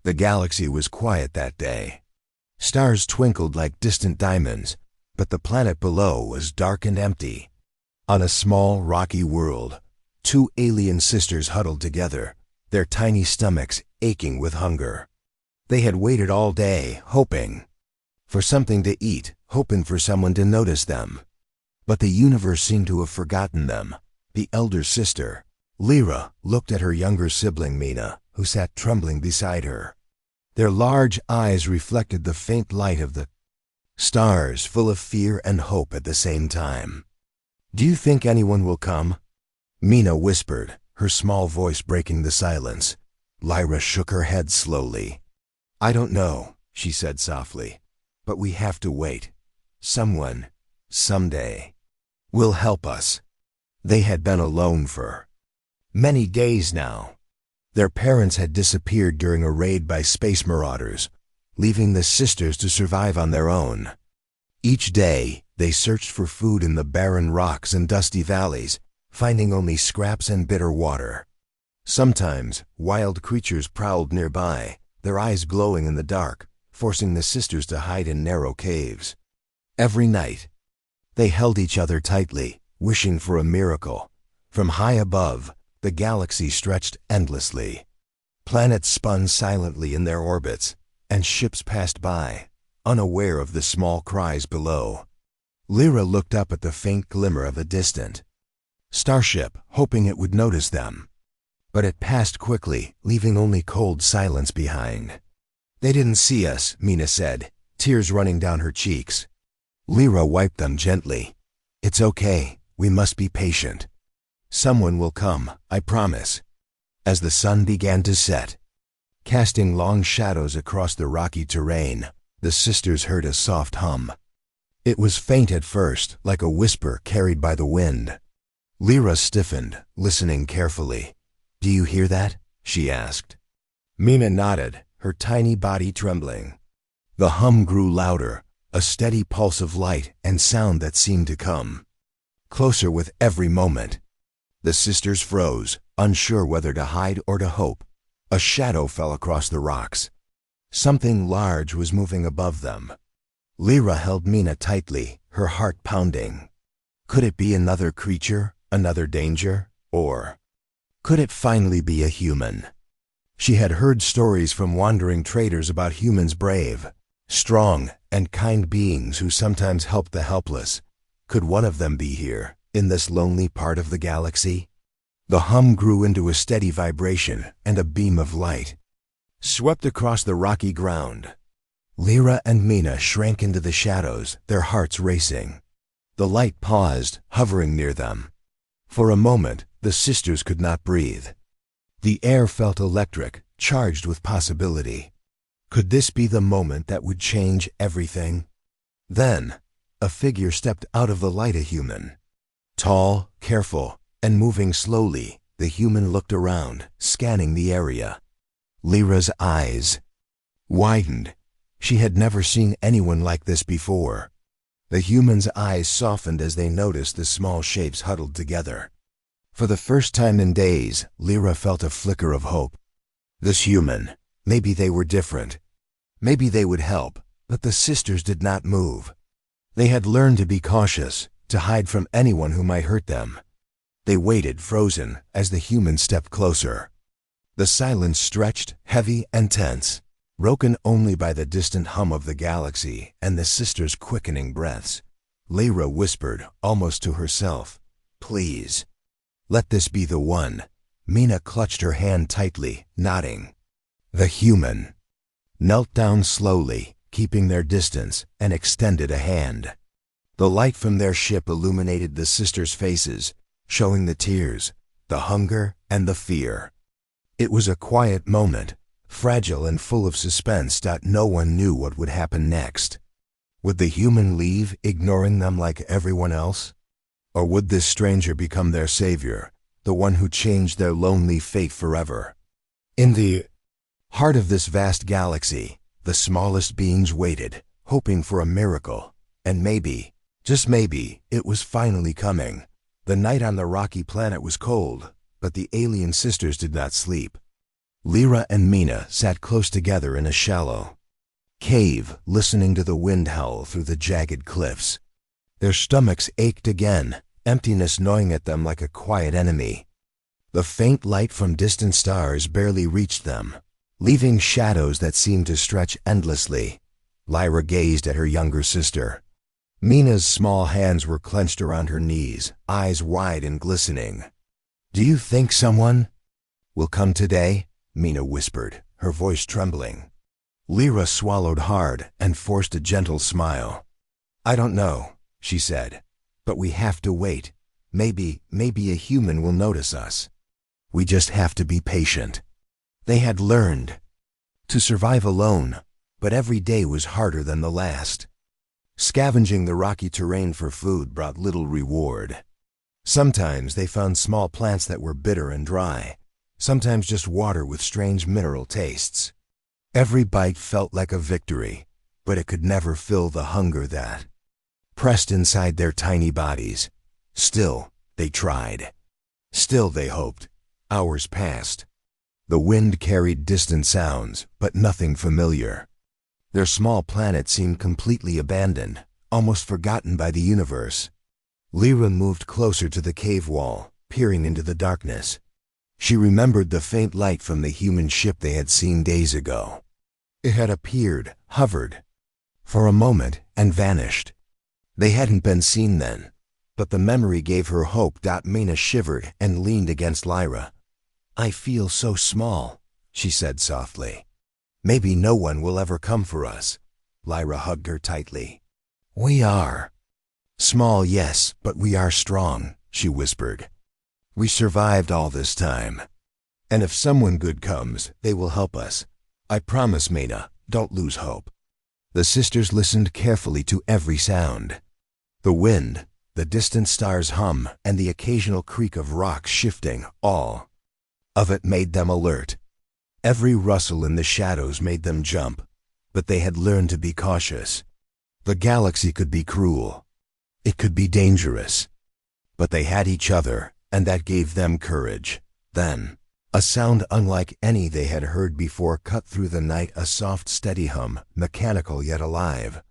The galaxy was quiet that day. Stars twinkled like distant diamonds, but the planet below was dark and empty. On a small, rocky world, two alien sisters huddled together, their tiny stomachs aching with hunger. They had waited all day, hoping for something to eat, hoping for someone to notice them. But the universe seemed to have forgotten them. The elder sister, Lyra, looked at her younger sibling Mina, who sat trembling beside her. Their large eyes reflected the faint light of the stars, full of fear and hope at the same time. "Do you think anyone will come?" Mina whispered, her small voice breaking the silence. Lyra shook her head slowly. "I don't know," she said softly, "but we have to wait. Someone, someday, will help us." They had been alone for many days now. Their parents had disappeared during a raid by space marauders, leaving the sisters to survive on their own. Each day, they searched for food in the barren rocks and dusty valleys, finding only scraps and bitter water. Sometimes, wild creatures prowled nearby, their eyes glowing in the dark, forcing the sisters to hide in narrow caves. Every night, they held each other tightly, wishing for a miracle. From high above, the galaxy stretched endlessly. Planets spun silently in their orbits, and ships passed by, unaware of the small cries below. Lyra looked up at the faint glimmer of a distant starship, hoping it would notice them. But it passed quickly, leaving only cold silence behind. "They didn't see us," Mina said, tears running down her cheeks. Lyra wiped them gently. "It's okay, we must be patient. Someone will come, I promise." As the sun began to set, casting long shadows across the rocky terrain, the sisters heard a soft hum. It was faint at first, like a whisper carried by the wind. Lyra stiffened, listening carefully. "Do you hear that?" she asked. Mina nodded, her tiny body trembling. The hum grew louder, a steady pulse of light and sound that seemed to come closer with every moment. The sisters froze, unsure whether to hide or to hope. A shadow fell across the rocks. Something large was moving above them. Lyra held Mina tightly, her heart pounding. Could it be another creature, another danger, or could it finally be a human? She had heard stories from wandering traders about humans brave, strong, and kind beings who sometimes helped the helpless. Could one of them be here, in this lonely part of the galaxy? The hum grew into a steady vibration, and a beam of light swept across the rocky ground. Lyra and Mina shrank into the shadows, their hearts racing. The light paused, hovering near them. For a moment, the sisters could not breathe. The air felt electric, charged with possibility. Could this be the moment that would change everything? Then, a figure stepped out of the light, a human. Tall, careful, and moving slowly, the human looked around, scanning the area. Lyra's eyes widened. She had never seen anyone like this before. The human's eyes softened as they noticed the small shapes huddled together. For the first time in days, Lyra felt a flicker of hope. This human, maybe they were different. Maybe they would help, but the sisters did not move. They had learned to be cautious, to hide from anyone who might hurt them. They waited, frozen, as the human stepped closer. The silence stretched, heavy and tense, broken only by the distant hum of the galaxy and the sisters' quickening breaths. Lyra whispered, almost to herself, "Please, let this be the one." Mina clutched her hand tightly, nodding. The human knelt down slowly, keeping their distance, and extended a hand. The light from their ship illuminated the sisters' faces, showing the tears, the hunger, and the fear. It was a quiet moment, fragile and full of suspense that no one knew what would happen next. Would the human leave, ignoring them like everyone else? Or would this stranger become their savior, the one who changed their lonely fate forever? In the heart of this vast galaxy, the smallest beings waited, hoping for a miracle, and maybe, just maybe, it was finally coming. The night on the rocky planet was cold, but the alien sisters did not sleep. Lyra and Mina sat close together in a shallow cave, listening to the wind howl through the jagged cliffs. Their stomachs ached again, emptiness gnawing at them like a quiet enemy. The faint light from distant stars barely reached them, leaving shadows that seemed to stretch endlessly. Lyra gazed at her younger sister. Mina's small hands were clenched around her knees, eyes wide and glistening. "Do you think someone will come today?" Mina whispered, her voice trembling. Lyra swallowed hard and forced a gentle smile. "I don't know," she said, "but we have to wait. Maybe a human will notice us. We just have to be patient." They had learned to survive alone, but every day was harder than the last. Scavenging the rocky terrain for food brought little reward. Sometimes they found small plants that were bitter and dry, sometimes just water with strange mineral tastes. Every bite felt like a victory, but it could never fill the hunger that pressed inside their tiny bodies. Still, they tried. Still, they hoped. Hours passed. The wind carried distant sounds, but nothing familiar. Their small planet seemed completely abandoned, almost forgotten by the universe. Lyra moved closer to the cave wall, peering into the darkness. She remembered the faint light from the human ship they had seen days ago. It had appeared, hovered, for a moment, and vanished. They hadn't been seen then, but the memory gave her hope. Mina shivered and leaned against Lyra. "I feel so small," she said softly. "Maybe no one will ever come for us." Lyra hugged her tightly. "We are small, yes, but we are strong," she whispered. "We survived all this time. And if someone good comes, they will help us. I promise, Mina, don't lose hope." The sisters listened carefully to every sound. The wind, the distant stars' hum, and the occasional creak of rocks shifting, all of it made them alert. Every rustle in the shadows made them jump, but they had learned to be cautious. The galaxy could be cruel. It could be dangerous. But they had each other, and that gave them courage. Then, a sound unlike any they had heard before cut through the night, a soft, steady hum, mechanical yet alive.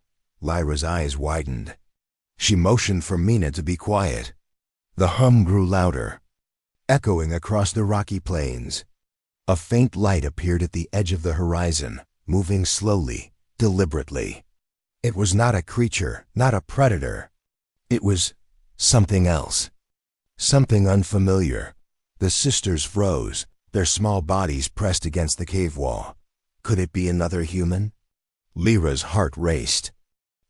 Lyra's eyes widened. She motioned for Mina to be quiet. The hum grew louder, echoing across the rocky plains. A faint light appeared at the edge of the horizon, moving slowly, deliberately. It was not a creature, not a predator. It was something else. Something unfamiliar. The sisters froze, their small bodies pressed against the cave wall. Could it be another human? Lyra's heart raced.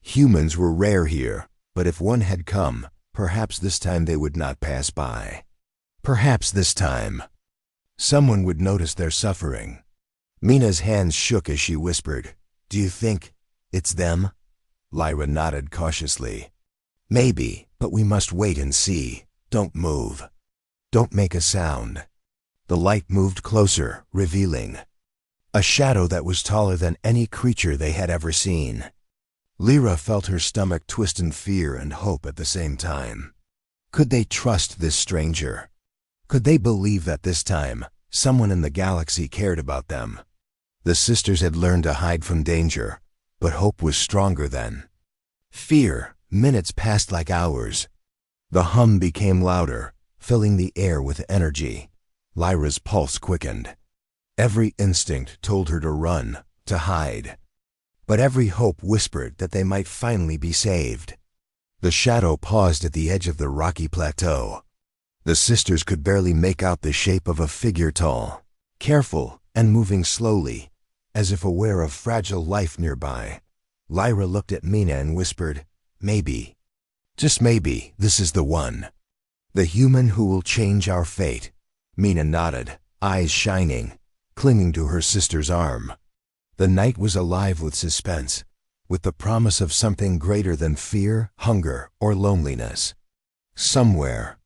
Humans were rare here, but if one had come, perhaps this time they would not pass by. Perhaps this time someone would notice their suffering. Mina's hands shook as she whispered, "Do you think it's them?" Lyra nodded cautiously. "Maybe, but we must wait and see. Don't move. Don't make a sound." The light moved closer, revealing a shadow that was taller than any creature they had ever seen. Lyra felt her stomach twist in fear and hope at the same time. Could they trust this stranger? Could they believe that this time, someone in the galaxy cared about them? The sisters had learned to hide from danger, but hope was stronger than fear. Minutes passed like hours. The hum became louder, filling the air with energy. Lyra's pulse quickened. Every instinct told her to run, to hide. But every hope whispered that they might finally be saved. The shadow paused at the edge of the rocky plateau. The sisters could barely make out the shape of a figure, tall, careful, and moving slowly, as if aware of fragile life nearby. Lyra looked at Mina and whispered, "Maybe, just maybe, this is the one. The human who will change our fate." Mina nodded, eyes shining, clinging to her sister's arm. The night was alive with suspense, with the promise of something greater than fear, hunger, or loneliness. Somewhere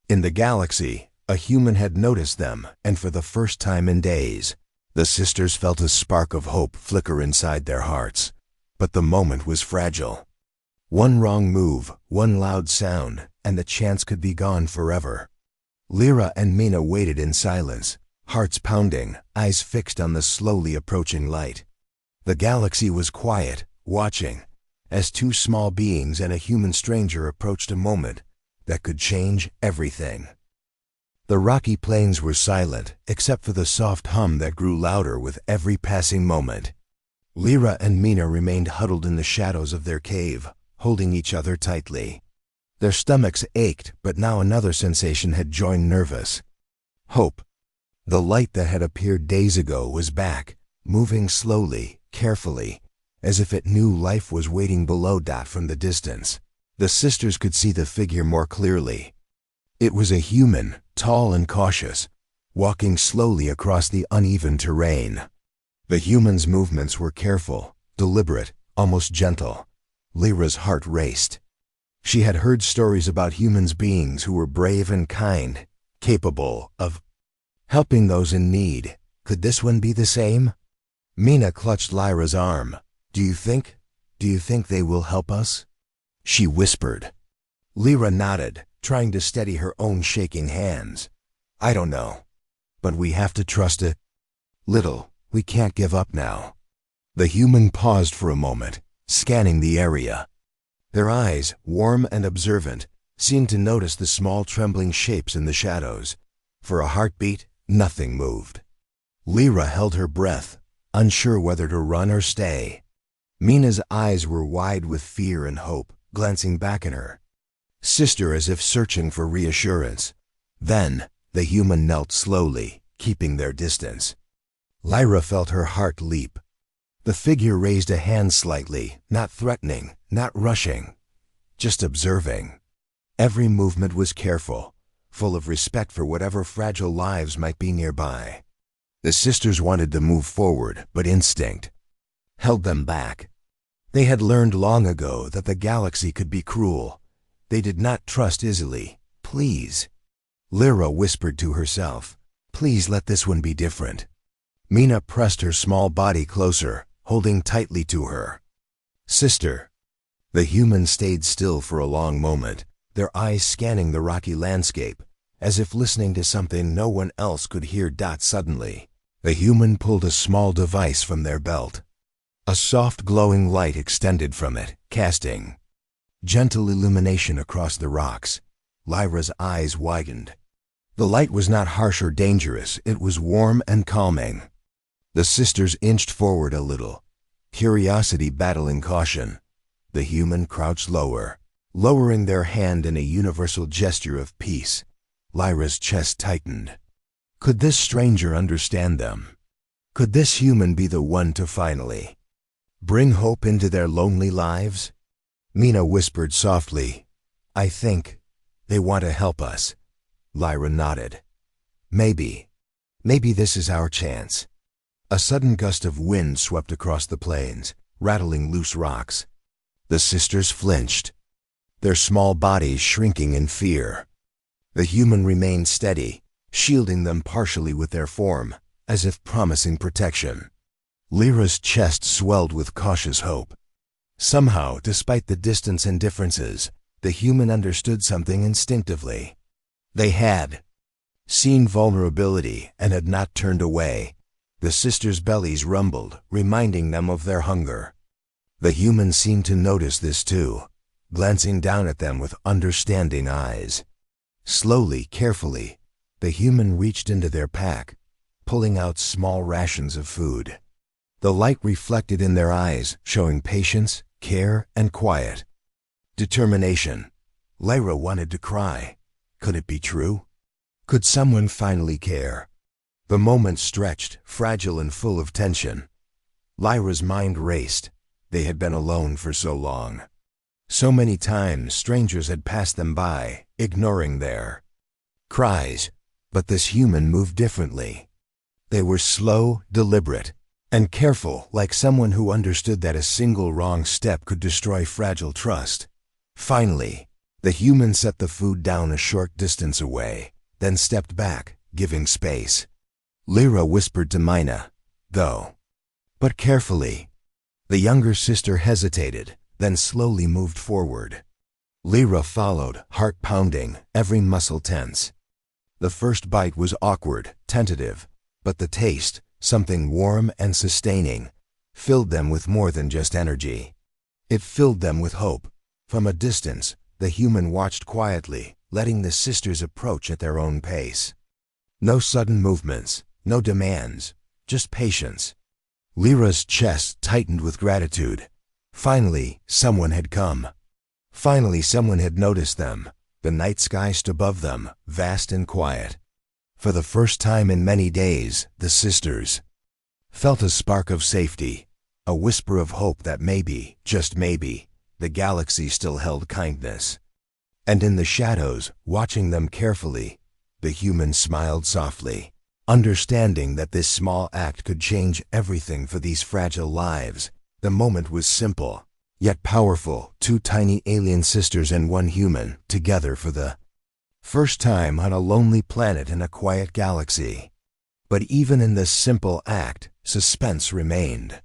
in the galaxy, a human had noticed them, and for the first time in days, the sisters felt a spark of hope flicker inside their hearts. But the moment was fragile. One wrong move, one loud sound, and the chance could be gone forever. Lyra and Mina waited in silence, hearts pounding, eyes fixed on the slowly approaching light. The galaxy was quiet, watching, as two small beings and a human stranger approached a moment that could change everything. The rocky plains were silent, except for the soft hum that grew louder with every passing moment. Lyra and Mina remained huddled in the shadows of their cave, holding each other tightly. Their stomachs ached, but now another sensation had joined nervous. Hope. The light that had appeared days ago was back, moving slowly, carefully, as if it knew life was waiting below from the distance. The sisters could see the figure more clearly. It was a human, tall and cautious, walking slowly across the uneven terrain. The human's movements were careful, deliberate, almost gentle. Lyra's heart raced. She had heard stories about human beings who were brave and kind, capable of helping those in need. Could this one be the same? Mina clutched Lyra's arm. Do you think they will help us?" she whispered. Lyra nodded, trying to steady her own shaking hands. "I don't know. But we have to trust it. Little, we can't give up now." The human paused for a moment, scanning the area. Their eyes, warm and observant, seemed to notice the small trembling shapes in the shadows. For a heartbeat, nothing moved. Lyra held her breath, unsure whether to run or stay. Mina's eyes were wide with fear and hope, glancing back at her sister as if searching for reassurance. Then, the human knelt slowly, keeping their distance. Lyra felt her heart leap. The figure raised a hand slightly, not threatening, not rushing, just observing. Every movement was careful, full of respect for whatever fragile lives might be nearby. The sisters wanted to move forward, but instinct held them back. They had learned long ago that the galaxy could be cruel. They did not trust easily. "Please," Lyra whispered to herself, "please let this one be different." Mina pressed her small body closer, holding tightly to her. "Sister." The human stayed still for a long moment, their eyes scanning the rocky landscape, as if listening to something no one else could hear. Suddenly, the human pulled a small device from their belt. A soft glowing light extended from it, casting gentle illumination across the rocks. Lyra's eyes widened. The light was not harsh or dangerous, it was warm and calming. The sisters inched forward a little, curiosity battling caution. The human crouched lower, lowering their hand in a universal gesture of peace. Lyra's chest tightened. Could this stranger understand them? Could this human be the one to finally bring hope into their lonely lives? Mina whispered softly, "I think they want to help us." Lyra nodded. Maybe this is our chance." A sudden gust of wind swept across the plains, rattling loose rocks. The sisters flinched, their small bodies shrinking in fear. The human remained steady, shielding them partially with their form, as if promising protection. Lyra's chest swelled with cautious hope. Somehow, despite the distance and differences, the human understood something instinctively. They had seen vulnerability and had not turned away. The sisters' bellies rumbled, reminding them of their hunger. The human seemed to notice this too, glancing down at them with understanding eyes. Slowly, carefully, the human reached into their pack, pulling out small rations of food. The light reflected in their eyes, showing patience, care, and quiet. Determination. Lyra wanted to cry. Could it be true? Could someone finally care? The moment stretched, fragile and full of tension. Lyra's mind raced. They had been alone for so long. So many times strangers had passed them by, ignoring their cries. But this human moved differently. They were slow, deliberate, and careful, like someone who understood that a single wrong step could destroy fragile trust. Finally, the human set the food down a short distance away, then stepped back, giving space. Lyra whispered to Mina, "Go." But carefully. The younger sister hesitated, then slowly moved forward. Lyra followed, heart pounding, every muscle tense. The first bite was awkward, tentative, But the taste, something warm and sustaining, filled them with more than just energy. It filled them with hope. From a distance, the human watched quietly, letting the sisters approach at their own pace. No sudden movements, no demands, just patience. Lyra's chest tightened with gratitude. Finally, someone had come. Finally, someone had noticed them. The night sky stood above them, vast and quiet. For the first time in many days, the sisters felt a spark of safety, a whisper of hope that maybe, just maybe, the galaxy still held kindness. And in the shadows, watching them carefully, the human smiled softly, understanding that this small act could change everything for these fragile lives. The moment was simple, yet powerful. Two tiny alien sisters and one human, together for the first time on a lonely planet in a quiet galaxy. But even in this simple act, suspense remained.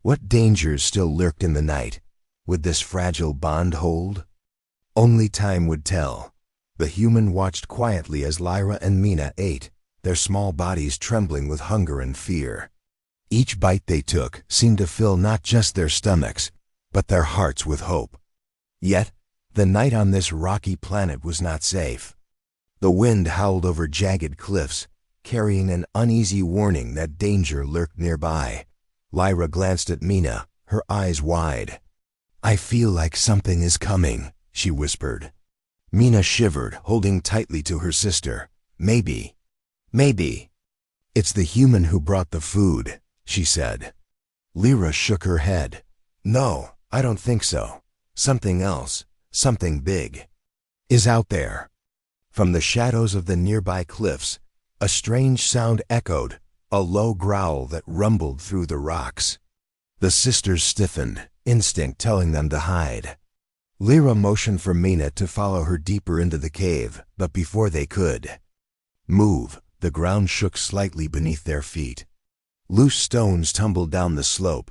What dangers still lurked in the night? Would this fragile bond hold? Only time would tell. The human watched quietly as Lyra and Mina ate, their small bodies trembling with hunger and fear. Each bite they took seemed to fill not just their stomachs, but their hearts with hope. Yet, the night on this rocky planet was not safe. The wind howled over jagged cliffs, carrying an uneasy warning that danger lurked nearby. Lyra glanced at Mina, her eyes wide. "I feel like something is coming," she whispered. Mina shivered, holding tightly to her sister. Maybe. It's the human who brought the food," she said. Lyra shook her head. "No, I don't think so. Something else, something big, is out there." From the shadows of the nearby cliffs, a strange sound echoed, a low growl that rumbled through the rocks. The sisters stiffened, instinct telling them to hide. Lyra motioned for Mina to follow her deeper into the cave, but before they could move, the ground shook slightly beneath their feet. Loose stones tumbled down the slope,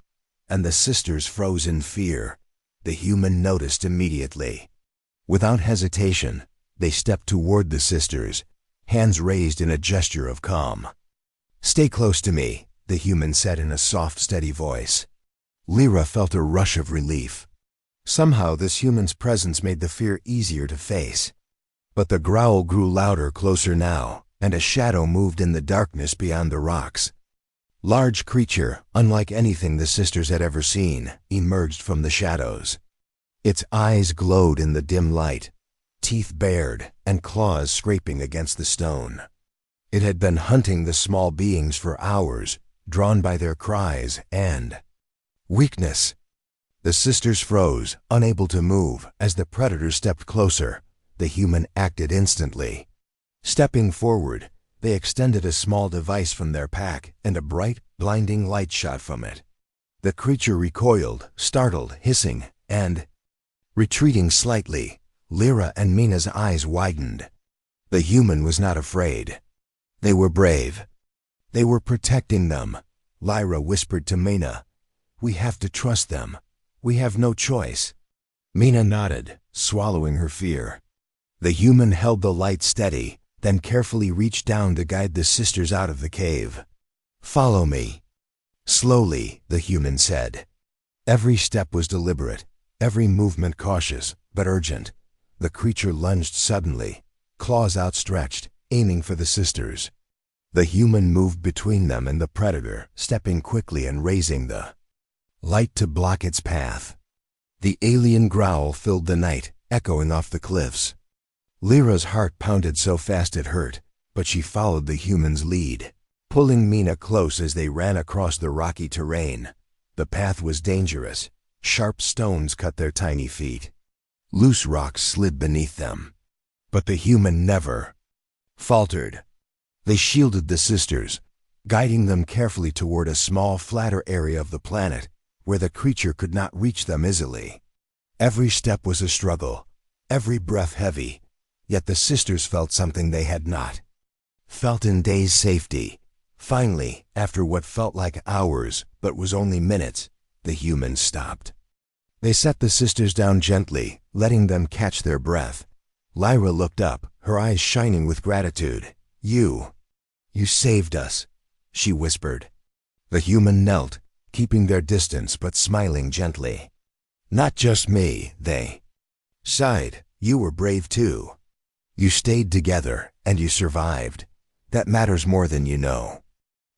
and the sisters froze in fear. The human noticed immediately. Without hesitation, they stepped toward the sisters, hands raised in a gesture of calm. "Stay close to me," the human said in a soft, steady voice. Lyra felt a rush of relief. Somehow this human's presence made the fear easier to face. But the growl grew louder closer now, and a shadow moved in the darkness beyond the rocks. Large creature, unlike anything the sisters had ever seen, emerged from the shadows. Its eyes glowed in the dim light, teeth bared and claws scraping against the stone. It had been hunting the small beings for hours, drawn by their cries and weakness. The sisters froze, unable to move, as the predator stepped closer. The human acted instantly. Stepping forward, they extended a small device from their pack, and a bright, blinding light shot from it. The creature recoiled, startled, hissing, and retreating slightly. Lyra and Mina's eyes widened. The human was not afraid. They were brave. They were protecting them. Lyra whispered to Mina, "We have to trust them. We have no choice." Mina nodded, swallowing her fear. The human held the light steady, then carefully reached down to guide the sisters out of the cave. "Follow me." Slowly, the human said. Every step was deliberate, every movement cautious, but urgent. The creature lunged suddenly, claws outstretched, aiming for the sisters. The human moved between them and the predator, stepping quickly and raising the light to block its path. The alien growl filled the night, echoing off the cliffs. Lyra's heart pounded so fast it hurt, but she followed the human's lead, pulling Mina close as they ran across the rocky terrain. The path was dangerous. Sharp stones cut their tiny feet. Loose rocks slid beneath them. But the human never faltered. They shielded the sisters, guiding them carefully toward a small, flatter area of the planet, where the creature could not reach them easily. Every step was a struggle, every breath heavy, yet the sisters felt something they had not felt in days' safety. Finally, after what felt like hours, but was only minutes, the humans stopped. They set the sisters down gently, letting them catch their breath. Lyra looked up, her eyes shining with gratitude. You saved us. she whispered. The human knelt, keeping their distance but smiling gently. Not just me, they sighed. You were brave too. You stayed together, and you survived. That matters more than you know.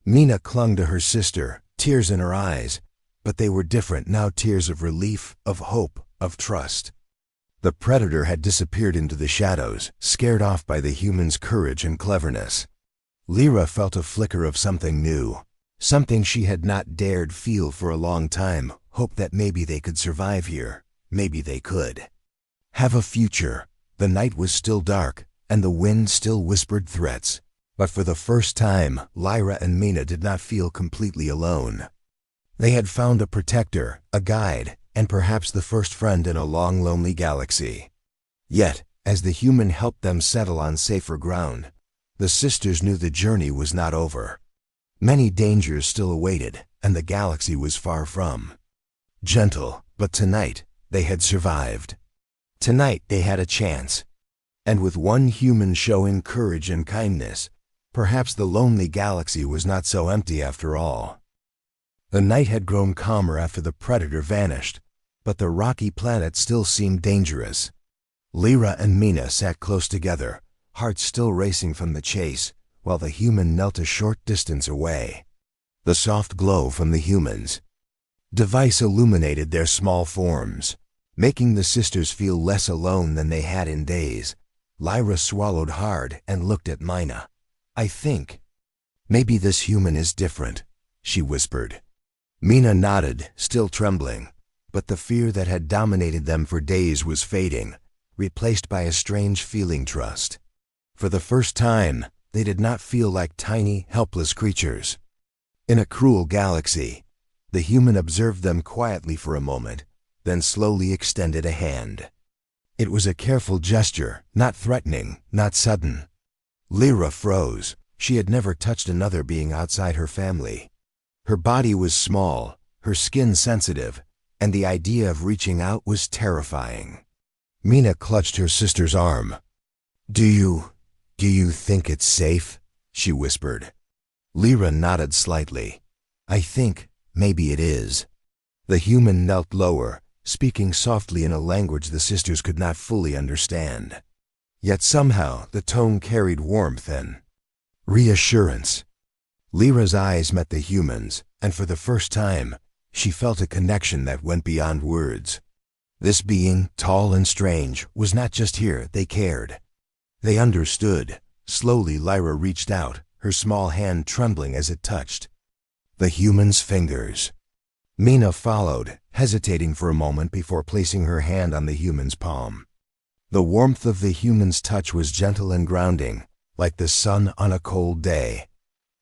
Mina clung to her sister, tears in her eyes, but they were different now, tears of relief, of hope, of trust. The predator had disappeared into the shadows, scared off by the human's courage and cleverness. Lyra felt a flicker of something new, something she had not dared feel for a long time, hope that maybe they could survive here, maybe they could have a future. The night was still dark, and the wind still whispered threats. But for the first time, Lyra and Mina did not feel completely alone. They had found a protector, a guide, and perhaps the first friend in a long, lonely galaxy. Yet, as the human helped them settle on safer ground, the sisters knew the journey was not over. Many dangers still awaited, and the galaxy was far from gentle, but tonight they had survived. Tonight they had a chance. And with one human showing courage and kindness, perhaps the lonely galaxy was not so empty after all. The night had grown calmer after the predator vanished, but the rocky planet still seemed dangerous. Lyra and Mina sat close together, hearts still racing from the chase, while the human knelt a short distance away. The soft glow from the human's device illuminated their small forms, making the sisters feel less alone than they had in days. Lyra swallowed hard and looked at Mina. I think maybe this human is different, she whispered. Mina nodded, still trembling, but the fear that had dominated them for days was fading, replaced by a strange feeling trust. For the first time, they did not feel like tiny, helpless creatures. In a cruel galaxy, the human observed them quietly for a moment, then slowly extended a hand. It was a careful gesture, not threatening, not sudden. Lyra froze. She had never touched another being outside her family. Her body was small, her skin sensitive, and the idea of reaching out was terrifying. Mina clutched her sister's arm. Do you think it's safe? She whispered. Lyra nodded slightly. I think maybe it is. The human knelt lower, speaking softly in a language the sisters could not fully understand. Yet somehow the tone carried warmth and reassurance. Lyra's eyes met the human's, and for the first time, she felt a connection that went beyond words. This being, tall and strange, was not just here, they cared. They understood. Slowly Lyra reached out, her small hand trembling as it touched the human's fingers. Mina followed, hesitating for a moment before placing her hand on the human's palm. The warmth of the human's touch was gentle and grounding, like the sun on a cold day.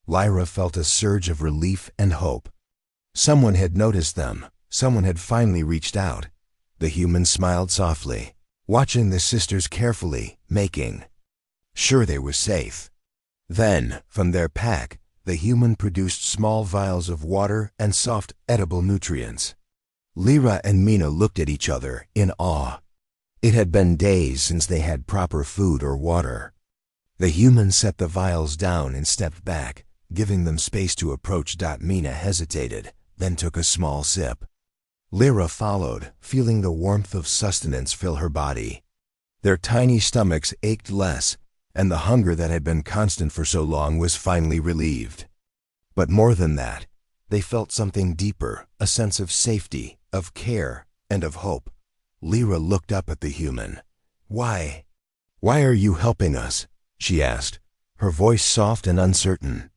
Lyra felt a surge of relief and hope. Someone had noticed them. Someone had finally reached out. The human smiled softly, watching the sisters carefully, making sure they were safe. Then, from their pack, the human produced small vials of water and soft, edible nutrients. Lyra and Mina looked at each other in awe. It had been days since they had proper food or water. The human set the vials down and stepped back, giving them space to approach. Mina hesitated, then took a small sip. Lyra followed, feeling the warmth of sustenance fill her body. Their tiny stomachs ached less, and the hunger that had been constant for so long was finally relieved. But more than that, they felt something deeper, a sense of safety, of care, and of hope. Lyra looked up at the human. Why are you helping us? She asked, her voice soft and uncertain.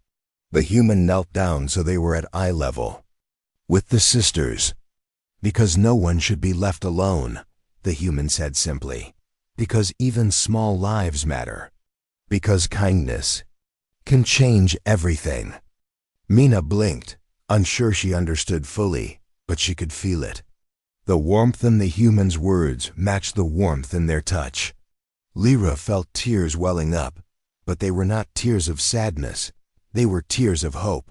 The human knelt down so they were at eye level. With the sisters. Because no one should be left alone, the human said simply. Because even small lives matter. Because kindness can change everything. Mina blinked, unsure she understood fully, but she could feel it. The warmth in the human's words matched the warmth in their touch. Lyra felt tears welling up, but they were not tears of sadness. They were tears of hope.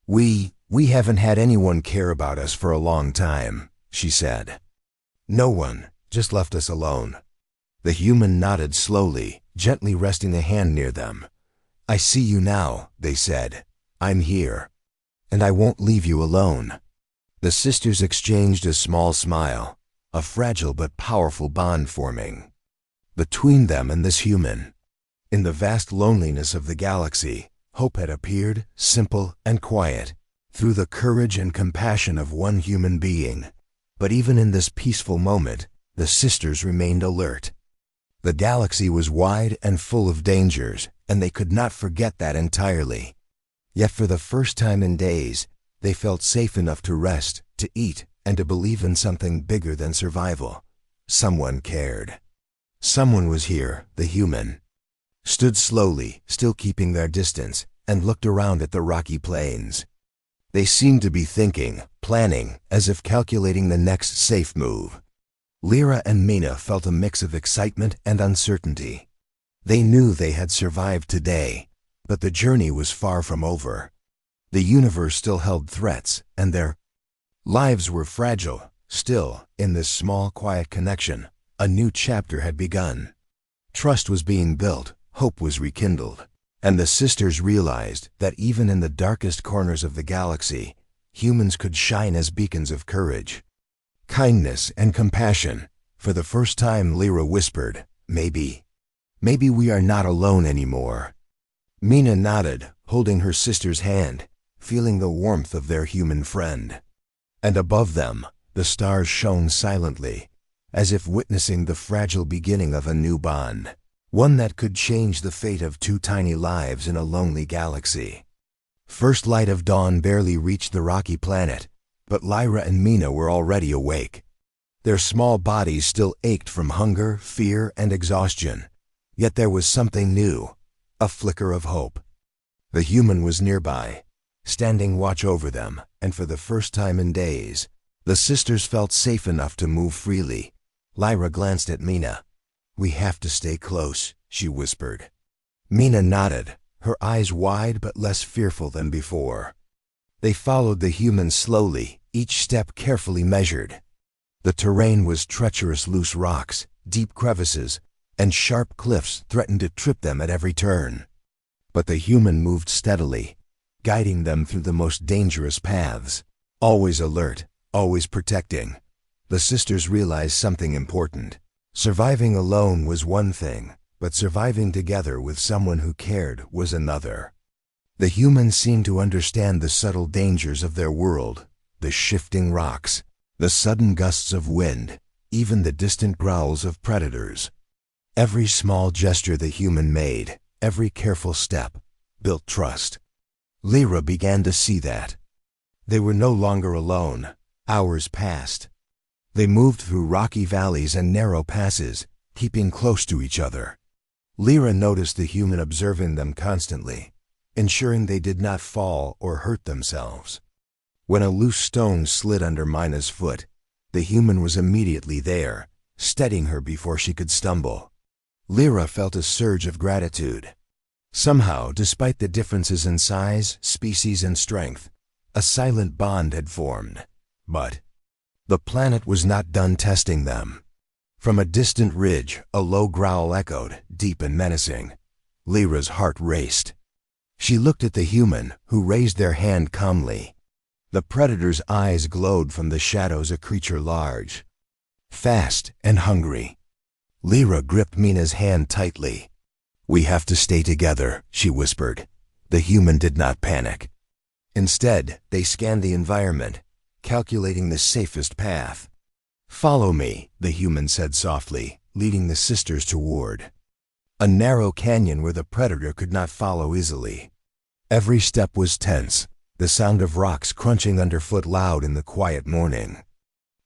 We haven't had anyone care about us for a long time, she said. No one, just left us alone. The human nodded slowly, gently resting a hand near them. I see you now, they said. I'm here. And I won't leave you alone." The sisters exchanged a small smile, a fragile but powerful bond forming between them and this human. In the vast loneliness of the galaxy, hope had appeared, simple and quiet, through the courage and compassion of one human being. But even in this peaceful moment, the sisters remained alert. The galaxy was wide and full of dangers, and they could not forget that entirely. Yet for the first time in days, they felt safe enough to rest, to eat, and to believe in something bigger than survival. Someone cared. Someone was here, the human. Stood slowly, still keeping their distance, and looked around at the rocky plains. They seemed to be thinking, planning, as if calculating the next safe move. Lyra and Mina felt a mix of excitement and uncertainty. They knew they had survived today, but the journey was far from over. The universe still held threats, and their lives were fragile. Still, in this small, quiet connection, a new chapter had begun. Trust was being built, hope was rekindled, and the sisters realized that even in the darkest corners of the galaxy, humans could shine as beacons of courage, kindness, and compassion. For the first time, Lyra whispered, maybe we are not alone anymore." Mina nodded, holding her sister's hand, feeling the warmth of their human friend. And above them, the stars shone silently, as if witnessing the fragile beginning of a new bond, one that could change the fate of two tiny lives in a lonely galaxy. First light of dawn barely reached the rocky planet, but Lyra and Mina were already awake. Their small bodies still ached from hunger, fear, and exhaustion, yet there was something new, a flicker of hope. The human was nearby, standing watch over them, and for the first time in days, the sisters felt safe enough to move freely. Lyra glanced at Mina. "We have to stay close," she whispered. Mina nodded, her eyes wide but less fearful than before. They followed the human slowly, each step carefully measured. The terrain was treacherous. Loose rocks, deep crevices, and sharp cliffs threatened to trip them at every turn. But the human moved steadily, guiding them through the most dangerous paths, always alert, always protecting. The sisters realized something important. Surviving alone was one thing, but surviving together with someone who cared was another. The humans seemed to understand the subtle dangers of their world, the shifting rocks, the sudden gusts of wind, even the distant growls of predators. Every small gesture the human made, every careful step, built trust. Lyra began to see that. They were no longer alone. Hours passed. They moved through rocky valleys and narrow passes, keeping close to each other. Lyra noticed the human observing them constantly, ensuring they did not fall or hurt themselves. When a loose stone slid under Mina's foot, the human was immediately there, steadying her before she could stumble. Lyra felt a surge of gratitude. Somehow, despite the differences in size, species, and strength, a silent bond had formed. But the planet was not done testing them. From a distant ridge, a low growl echoed, deep and menacing. Lyra's heart raced. She looked at the human, who raised their hand calmly. The predator's eyes glowed from the shadows, a creature large, fast, and hungry. Lyra gripped Mina's hand tightly. "We have to stay together," she whispered. The human did not panic. Instead, they scanned the environment, calculating the safest path. "Follow me," the human said softly, leading the sisters toward a narrow canyon where the predator could not follow easily. Every step was tense, the sound of rocks crunching underfoot loud in the quiet morning.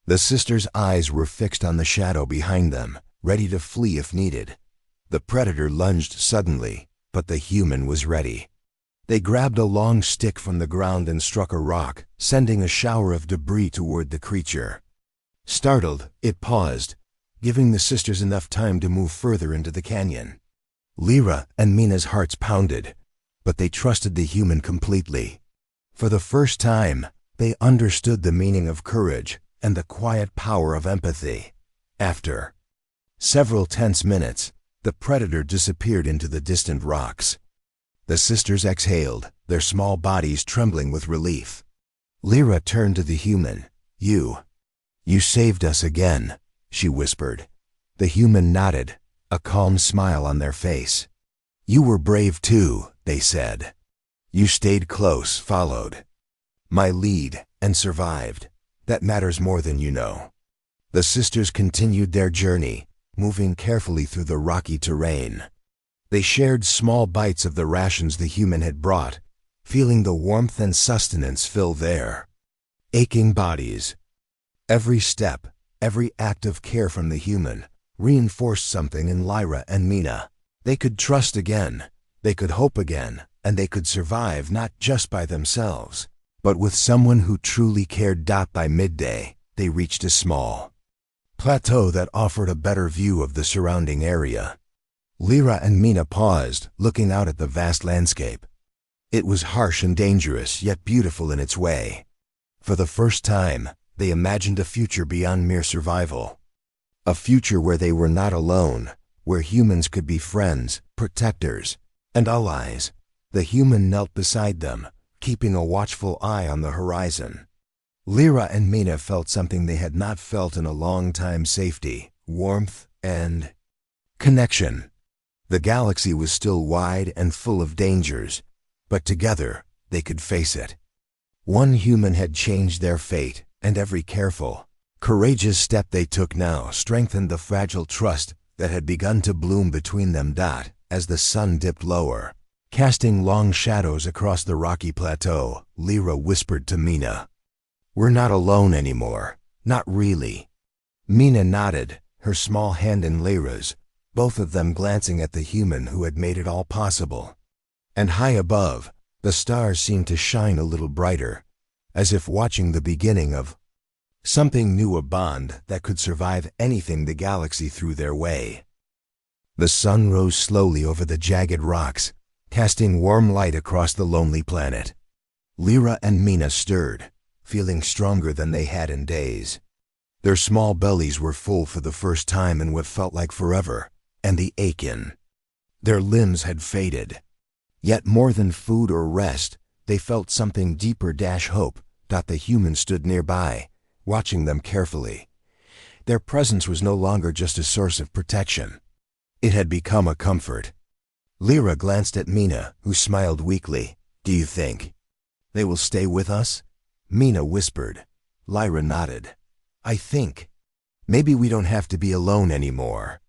The sisters' eyes were fixed on the shadow behind them, ready to flee if needed. The predator lunged suddenly, but the human was ready. They grabbed a long stick from the ground and struck a rock, sending a shower of debris toward the creature. Startled, it paused, giving the sisters enough time to move further into the canyon. Lyra and Mina's hearts pounded, but they trusted the human completely. For the first time, they understood the meaning of courage and the quiet power of empathy. After several tense minutes, the predator disappeared into the distant rocks. The sisters exhaled, their small bodies trembling with relief. Lyra turned to the human. You saved us again," she whispered. The human nodded, a calm smile on their face. "You were brave too," they said. "You stayed close, followed my lead, and survived. That matters more than you know." The sisters continued their journey, moving carefully through the rocky terrain. They shared small bites of the rations the human had brought, feeling the warmth and sustenance fill their aching bodies. Every step, every act of care from the human reinforced something in Lyra and Mina. They could trust again, they could hope again, and they could survive not just by themselves, but with someone who truly cared. By midday, they reached a small plateau that offered a better view of the surrounding area. Lyra and Mina paused, looking out at the vast landscape. It was harsh and dangerous, yet beautiful in its way. For the first time, they imagined a future beyond mere survival. A future where they were not alone, where humans could be friends, protectors, and allies. The human knelt beside them, keeping a watchful eye on the horizon. Lyra and Mina felt something they had not felt in a long time: safety, warmth, and connection. The galaxy was still wide and full of dangers, but together they could face it. One human had changed their fate, and every careful, courageous step they took now strengthened the fragile trust that had begun to bloom between them. As the sun dipped lower, casting long shadows across the rocky plateau, Lyra whispered to Mina, "We're not alone anymore. Not really." Mina nodded, her small hand in Lyra's, both of them glancing at the human who had made it all possible. And high above, the stars seemed to shine a little brighter, as if watching the beginning of something new, a bond that could survive anything the galaxy threw their way. The sun rose slowly over the jagged rocks, casting warm light across the lonely planet. Lyra and Mina stirred, feeling stronger than they had in days. Their small bellies were full for the first time in what felt like forever, and the ache in their limbs had faded. Yet more than food or rest, they felt something deeper: hope. The human stood nearby, watching them carefully. Their presence was no longer just a source of protection. It had become a comfort. Lyra glanced at Mina, who smiled weakly. "Do you think they will stay with us?" Mina whispered. Lyra nodded. "I think maybe we don't have to be alone anymore."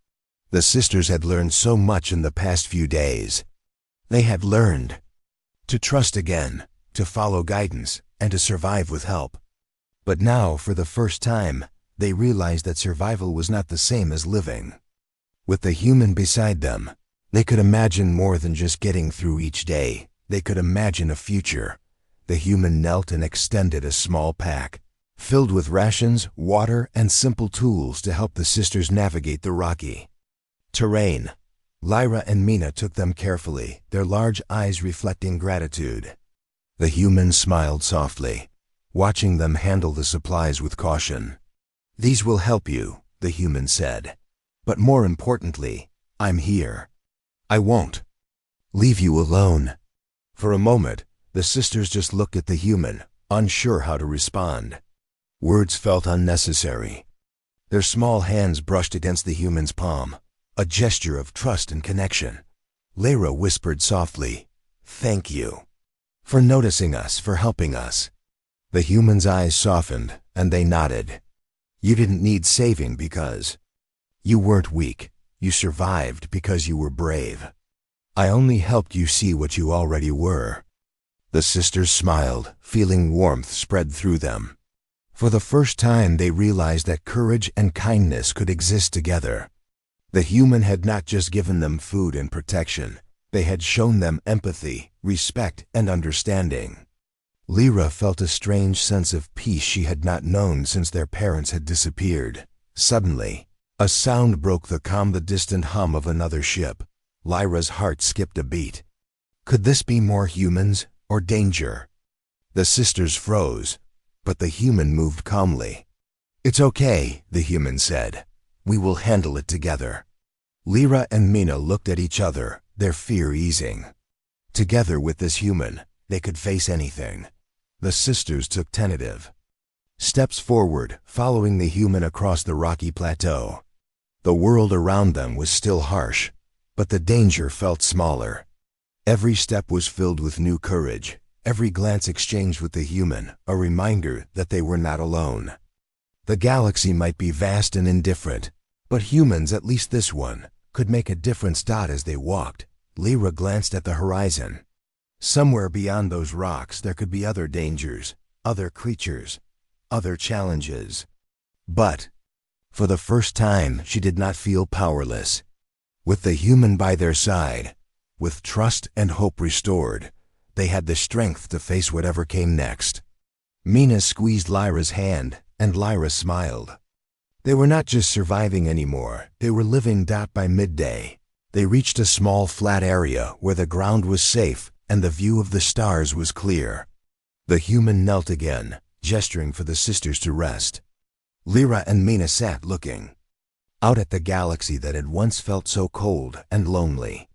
The sisters had learned so much in the past few days. They had learned to trust again, to follow guidance, and to survive with help. But now, for the first time, they realized that survival was not the same as living. With the human beside them, they could imagine more than just getting through each day. They could imagine a future. The human knelt and extended a small pack, filled with rations, water, and simple tools to help the sisters navigate the rocky terrain. Lyra and Mina took them carefully, their large eyes reflecting gratitude. The human smiled softly, watching them handle the supplies with caution. "These will help you," the human said. "But more importantly, I'm here. I won't leave you alone." For a moment, the sisters just looked at the human, unsure how to respond. Words felt unnecessary. Their small hands brushed against the human's palm, a gesture of trust and connection. Lyra whispered softly, "Thank you for noticing us, for helping us." The human's eyes softened, and they nodded. "You didn't need saving because you weren't weak. You survived because you were brave. I only helped you see what you already were." The sisters smiled, feeling warmth spread through them. For the first time, they realized that courage and kindness could exist together. The human had not just given them food and protection. They had shown them empathy, respect, and understanding. Lyra felt a strange sense of peace she had not known since their parents had disappeared. Suddenly, a sound broke the calm, the distant hum of another ship. Lyra's heart skipped a beat. Could this be more humans or danger? The sisters froze, but the human moved calmly. "It's okay," the human said. "We will handle it together." Lyra and Mina looked at each other, their fear easing. Together with this human, they could face anything. The sisters took tentative steps forward, following the human across the rocky plateau. The world around them was still harsh, but the danger felt smaller. Every step was filled with new courage, every glance exchanged with the human, a reminder that they were not alone. The galaxy might be vast and indifferent, but humans, at least this one, could make a difference. As they walked, Lyra glanced at the horizon. Somewhere beyond those rocks there could be other dangers, other creatures, other challenges. But, for the first time, she did not feel powerless. With the human by their side, with trust and hope restored, they had the strength to face whatever came next. Mina squeezed Lyra's hand, and Lyra smiled. They were not just surviving anymore, they were living. By midday, they reached a small flat area where the ground was safe and the view of the stars was clear. The human knelt again, gesturing for the sisters to rest. Lyra and Mina sat looking out at the galaxy that had once felt so cold and lonely.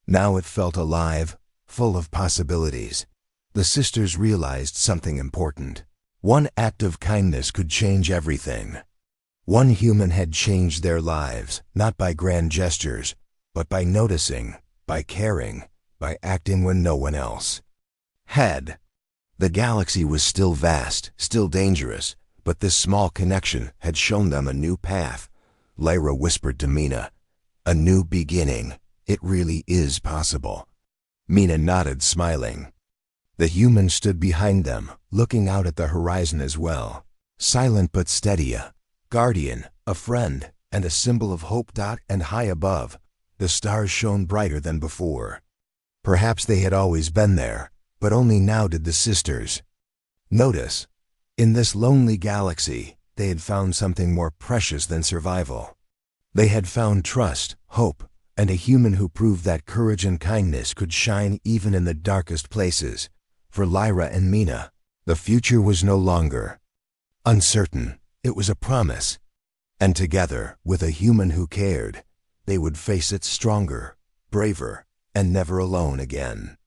Now it felt alive, full of possibilities. The sisters realized something important. One act of kindness could change everything. One human had changed their lives, not by grand gestures, but by noticing, by caring, by acting when no one else had. The galaxy was still vast, still dangerous, but this small connection had shown them a new path. Lyra whispered to Mina, "A new beginning. It really is possible." Mina nodded, smiling. The human stood behind them, looking out at the horizon as well. Silent but steady, a guardian, a friend, and a symbol of hope. And high above, the stars shone brighter than before. Perhaps they had always been there, but only now did the sisters notice. In this lonely galaxy, they had found something more precious than survival. They had found trust, hope, and a human who proved that courage and kindness could shine even in the darkest places. For Lyra and Mina, the future was no longer uncertain, it was a promise. And together, with a human who cared, they would face it stronger, braver, and never alone again.